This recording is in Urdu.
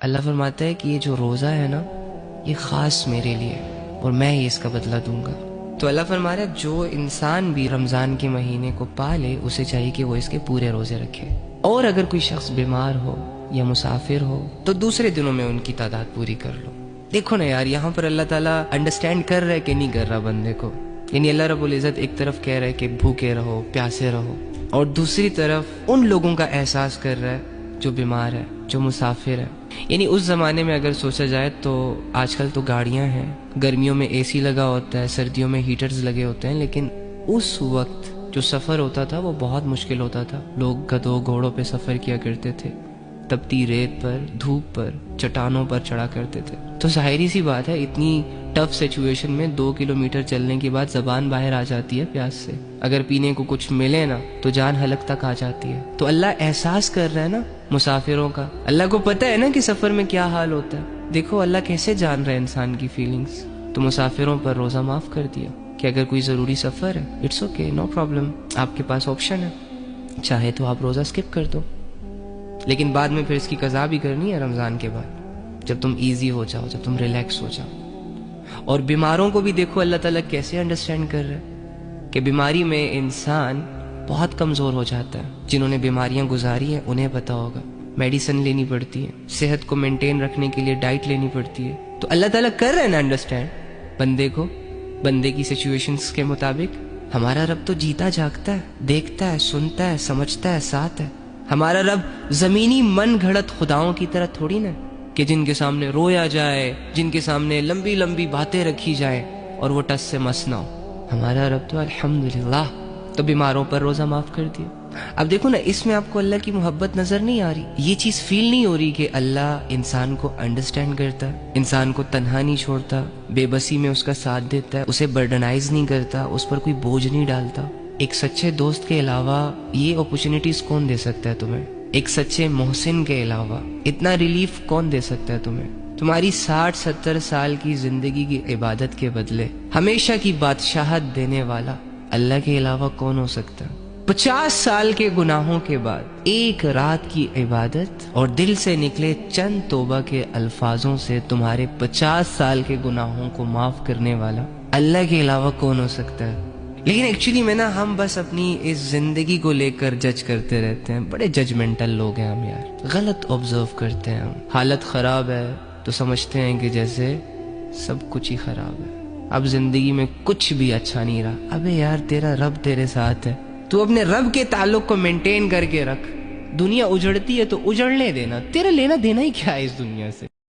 اللہ فرماتا ہے کہ یہ جو روزہ ہے نا یہ خاص میرے لیے ہے اور میں ہی اس کا بدلہ دوں گا۔ تو اللہ فرما رہا ہے جو انسان بھی رمضان کے مہینے کو پالے اسے چاہیے کہ وہ اس کے پورے روزے رکھے، اور اگر کوئی شخص بیمار ہو یا مسافر ہو تو دوسرے دنوں میں ان کی تعداد پوری کر لو۔ دیکھو نا یار، یہاں پر اللہ تعالیٰ انڈرسٹینڈ کر رہا ہے کہ نہیں کر رہا بندے کو؟ یعنی اللہ رب العزت ایک طرف کہہ رہا ہے کہ بھوکے رہو، پیاسے رہو، اور دوسری طرف ان لوگوں کا احساس کر رہا ہے جو بیمار ہے، جو مسافر ہے۔ یعنی اس زمانے میں اگر سوچا جائے تو آج کل تو گاڑیاں ہیں، گرمیوں میں اے سی لگا ہوتا ہے، سردیوں میں ہیٹرز لگے ہوتے ہیں، لیکن اس وقت جو سفر ہوتا تھا وہ بہت مشکل ہوتا تھا۔ لوگ گدھوں گھوڑوں پہ سفر کیا کرتے تھے، تپتی ریت پر، دھوپ پر، چٹانوں پر چڑھا کرتے تھے۔ تو ظاہری سی بات ہے اتنی ٹف سچویشن میں 2 کلومیٹر چلنے کے بعد زبان باہر آ جاتی ہے پیاس سے، اگر پینے کو کچھ ملے نا تو جان حلق تک آ جاتی ہے۔ تو اللہ احساس کر رہا ہے نا مسافروں کا، اللہ کو پتہ ہے نا کہ سفر میں کیا حال ہوتا ہے۔ دیکھو اللہ کیسے جان رہا ہے انسان کی فیلنگز۔ تو مسافروں پر روزہ معاف کر دیا کہ اگر کوئی ضروری سفر ہے اٹس اوکے، نو پرابلم، آپ کے پاس آپشن ہے، چاہے تو آپ روزہ اسکپ کر دو، لیکن بعد میں پھر اس کی قضا بھی کرنی ہے رمضان کے بعد، جب تم ایزی ہو جاؤ، جب تم ریلیکس ہو جاؤ۔ اور بیماروں کو بھی دیکھو اللہ تعالیٰ کیسے انڈرسٹینڈ کر رہے ہیں کہ بیماری میں انسان بہت کمزور ہو جاتا ہے۔ جنہوں نے بیماریاں گزاری ہیں انہیں پتہ ہوگا، میڈیسن لینی پڑتی ہے، صحت کو مینٹین رکھنے کے لیے ڈائٹ لینی پڑتی ہے۔ تو اللہ تعالیٰ کر رہے ہیں نا انڈرسٹینڈ بندے کو، بندے کی سچویشنز کے مطابق۔ ہمارا رب تو جیتا جاگتا ہے، دیکھتا ہے، سنتا ہے، سمجھتا ہے، ساتھ ہے۔ ہمارا رب زمینی من گھڑت خداؤں کی طرح تھوڑی نا کہ جن کے سامنے رویا جائے، جن کے سامنے لمبی لمبی باتیں رکھی جائیں اور وہ ٹس سے مس نہ ہو۔ ہمارا رب تو الحمدللہ تو بیماروں پر روزہ معاف کر دیا۔ اب دیکھو نا اس میں آپ کو اللہ کی محبت نظر نہیں آ رہی، یہ چیز فیل نہیں ہو رہی کہ اللہ انسان کو انڈرسٹینڈ کرتا ہے، انسان کو تنہا نہیں چھوڑتا، بے بسی میں اس کا ساتھ دیتا ہے، اسے برڈنائز نہیں کرتا، اس پر کوئی بوجھ نہیں ڈالتا۔ ایک سچے دوست کے علاوہ یہ اپرچونٹیز کون دے سکتا ہے تمہیں؟ ایک سچے محسن کے علاوہ اتنا ریلیف کون دے سکتا ہے تمہیں؟ تمہاری 60-70 سال کی زندگی کی عبادت کے بدلے ہمیشہ کی بادشاہت دینے والا اللہ کے علاوہ کون ہو سکتا ہے؟ 50 سال کے گناہوں کے بعد ایک رات کی عبادت اور دل سے نکلے چند توبہ کے الفاظوں سے تمہارے 50 سال کے گناہوں کو معاف کرنے والا اللہ کے علاوہ کون ہو سکتا ہے؟ لیکن ایکچولی میں نا ہم بس اپنی اس زندگی کو لے کر جج کرتے رہتے ہیں، بڑے ججمنٹل لوگ ہیں ہم یار، غلط آبزرو کرتے ہیں ہم۔ حالت خراب ہے تو سمجھتے ہیں کہ جیسے سب کچھ ہی خراب ہے، اب زندگی میں کچھ بھی اچھا نہیں رہا۔ ابے یار تیرا رب تیرے ساتھ ہے، تو اپنے رب کے تعلق کو مینٹین کر کے رکھ۔ دنیا اجڑتی ہے تو اجڑنے دینا، تیرا لینا دینا ہی کیا ہے اس دنیا سے؟